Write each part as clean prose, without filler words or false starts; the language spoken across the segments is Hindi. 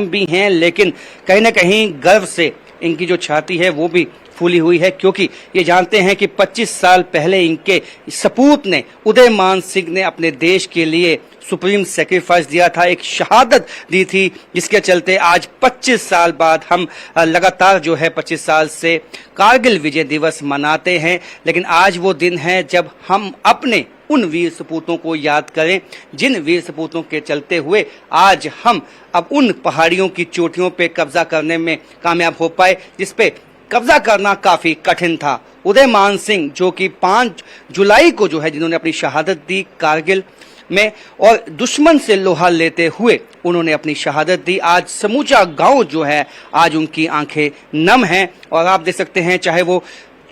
भी हैं, लेकिन कहीं ना कहीं गर्व से इनकी जो छाती है वो भी फूली हुई है, क्योंकि ये जानते हैं कि 25 साल पहले इनके सपूत ने, उदयमान सिंह ने अपने देश के लिए सुप्रीम सेक्रीफाइस दिया था, एक शहादत दी थी, जिसके चलते आज 25 साल बाद हम लगातार जो है 25 साल से कारगिल विजय दिवस मनाते हैं। लेकिन आज वो दिन है जब हम अपने उन वीर सपूतों को याद करें, जिन वीर सपूतों के चलते हुए आज हम अब उन पहाड़ियों की चोटियों पे कब्जा करने में कामयाब हो पाए, जिस पे कब्जा करना काफी कठिन था। उदयमान सिंह जो कि 5 जुलाई को जो है जिन्होंने अपनी शहादत दी कारगिल में, और दुश्मन से लोहा लेते हुए उन्होंने अपनी शहादत दी। आज समूचा गांव जो है आज उनकी आंखें नम हैं, और आप देख सकते हैं चाहे वो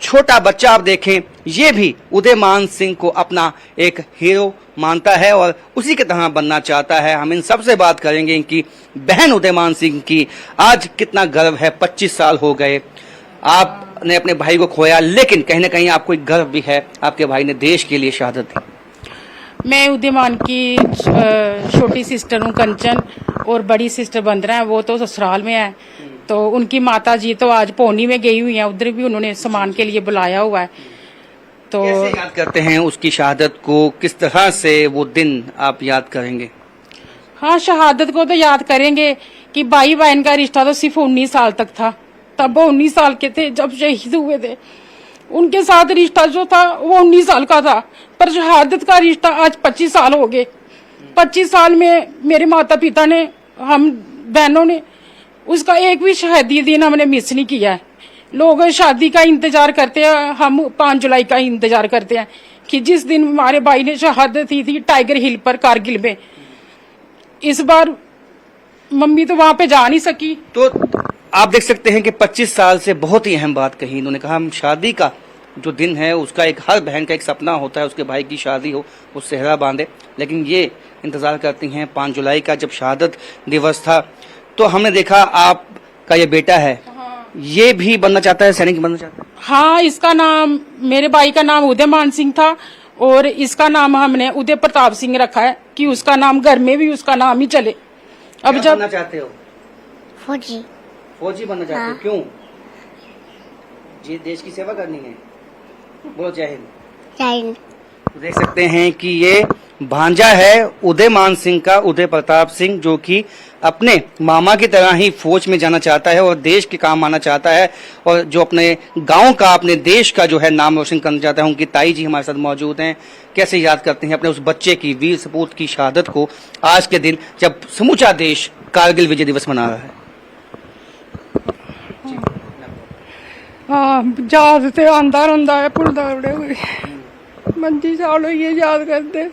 छोटा बच्चा आप देखें, ये भी उदयमान सिंह को अपना एक हीरो मानता है और उसी के तरह बनना चाहता है। हम इन सब से बात करेंगे, इनकी बहन उदयमान सिंह की आज कितना गर्व है। 25 साल हो गए आपने अपने भाई को खोया, लेकिन कहीं ना कहीं आपको एक गर्व भी है, आपके भाई ने देश के लिए शहादत दी। मैं उदयमान की छोटी सिस्टर हूँ कंचन, और बड़ी सिस्टर बंदरा है, वो तो ससुराल में है। तो उनकी माता जी तो आज पौनी में गई हुई हैं, उधर भी उन्होंने सामान के लिए बुलाया हुआ है। तो कैसे याद करते हैं उसकी शहादत को, किस तरह से वो दिन आप याद करेंगे? हाँ, शहादत को तो याद करेंगे कि भाई बहन का रिश्ता तो सिर्फ 19 साल तक था। तब वो 19 साल के थे जब शहीद हुए थे। उनके साथ रिश्ता जो था वो 19 साल का था, पर शहादत का रिश्ता आज 25 साल हो गए। 25 साल में मेरे माता पिता ने, हम बहनों ने उसका एक भी शहादी दिन हमने मिस नहीं किया है। लोग शादी का इंतजार करते हैं, हम 5 जुलाई का इंतजार करते हैं कि जिस दिन हमारे भाई ने शहादत दी थी टाइगर हिल पर कारगिल में। इस बार मम्मी तो वहां पे जा नहीं सकी। तो आप देख सकते हैं कि 25 साल से बहुत ही अहम बात कही इन्होंने, कहा हम शादी का जो दिन है उसका एक हर बहन का एक सपना होता है, उसके भाई की शादी हो, वो सेहरा बांधे, लेकिन ये इंतजार करती हैं 5 जुलाई का जब शहादत दिवस था। तो हमने देखा आपका ये बेटा है, ये भी बनना चाहता है, सैनिक बनना चाहता है। हाँ, इसका नाम, मेरे भाई का नाम उदयमान सिंह था और इसका नाम हमने उदय प्रताप सिंह रखा है कि उसका नाम घर में भी उसका नाम ही चले। अब जब बनना चाहते हो? फौजी। फौजी बनना चाहते हो? हाँ। क्यों? जी देश की सेवा करनी है। बोलो जय हिंद। जय हिंद। देख सकते हैं कि ये भांजा है उदयमान सिंह का, उदय प्रताप सिंह, जो कि अपने मामा की तरह ही फौज में जाना चाहता है और देश के काम आना चाहता है, और जो अपने गांव का, अपने देश का जो है नाम रोशन करना चाहता है। उनकी ताई जी हमारे साथ मौजूद हैं। कैसे याद करते हैं अपने उस बच्चे की, वीर सपूत की शहादत को आज के दिन जब समूचा देश कारगिल विजय दिवस मना रहा है? हाँ, याद ते आंदा रहिंदा है, भुलदा बड़े हुए 25 साल हो गए याद करते।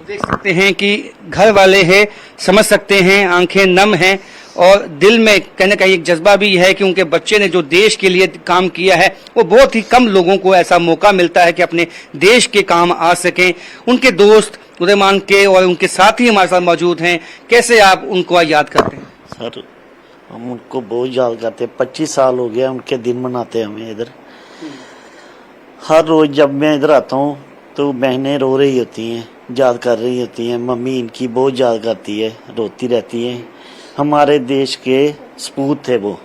देख सकते हैं कि घर वाले हैं, समझ सकते हैं, आंखें नम हैं, और दिल में कहीं ना कहीं एक जज्बा भी है कि उनके बच्चे ने जो देश के लिए काम किया है, वो बहुत ही कम लोगों को ऐसा मौका मिलता है कि अपने देश के काम आ सकें। उनके दोस्त उदयमान के और उनके साथी हमारे साथ मौजूद हैं। कैसे आप उनको याद करते हैं? सर, हम उनको बहुत याद करते हैं। 25 साल हो गया उनके दिन मनाते हमें इधर। हर रोज जब मैं इधर आता हूँ तो बहनें रो रही होती हैं, याद कर रही होती हैं। मम्मी इनकी बहुत याद करती है, रोती रहती है। हमारे देश के सपूत थे वो,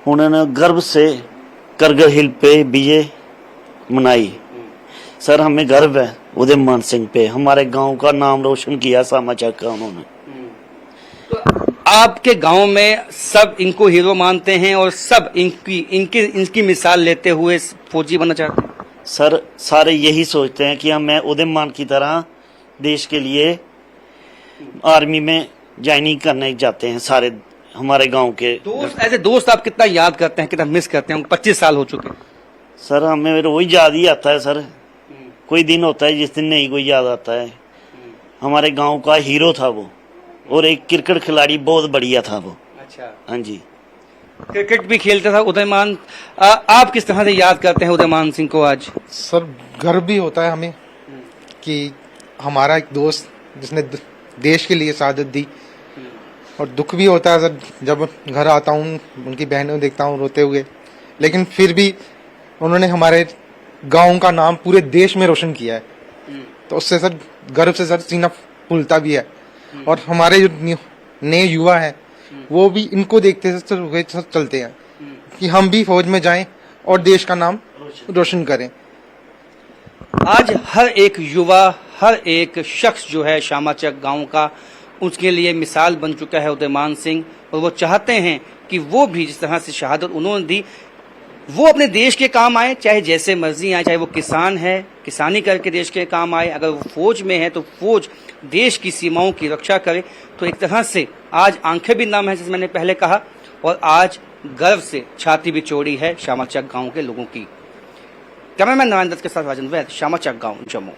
उन्होंने गर्व से कारगिल हिल पे विजय मनाई। सर, हमें गर्व है उदयमान सिंह पे, हमारे गांव का नाम रोशन किया समाचार का उन्होंने। आपके गांव में सब इनको हीरो मानते हैं और सब इनकी मिसाल लेते हुए फौजी बनना चाहते हैं? सर, सारे यही सोचते हैं कि मैं उदयमान की तरह देश के लिए आर्मी में ज्वाइनिंग करने जाते हैं सारे हमारे गांव के दोस्त। ऐसे दोस्त आप कितना याद करते हैं, कितना मिस करते हैं? 25 साल हो चुके हैं। सर, हमें रोज याद ही आता है सर। कोई दिन होता है जिस दिन नहीं कोई याद आता है। हमारे गांव का हीरो था वो, और एक क्रिकेट खिलाड़ी बहुत बढ़िया था वो। अच्छा। हाँ जी, क्रिकेट भी खेलता था उदयमान। आप किस तरह से याद करते हैं उदयमान सिंह को आज? सर, गर्व भी होता है हमें कि हमारा एक दोस्त जिसने देश के लिए शहादत दी, और दुख भी होता है सर जब घर आता हूँ, उनकी बहनों देखता हूँ रोते हुए, लेकिन फिर भी उन्होंने हमारे गांव का नाम पूरे देश में रोशन किया है। तो उससे सर गर्व से सर सीना फूलता भी है। और हमारे जो नए युवा हैं वो भी इनको देखते हुए सर चलते हैं कि हम भी फौज में जाएं और देश का नाम रोशन करें। आज हर एक युवा, हर एक शख्स जो है शामाचक गांव का, उसके लिए मिसाल बन चुका है उदयमान सिंह। और वो चाहते हैं कि वो भी जिस तरह से शहादत उन्होंने दी, वो अपने देश के काम आए, चाहे जैसे मर्जी आए, चाहे वो किसान है, किसानी करके देश के काम आए, अगर वो फौज में है तो फौज देश की सीमाओं की रक्षा करे। तो एक तरह से आज आंखें भी नम है, जैसे मैंने पहले कहा, और आज गर्व से छाती भी चौड़ी है शामाचक गांव के लोगों की। कैमरामैन नारायण दत्त के साथ राजन वैद, शामाचक गांव, जम्मू।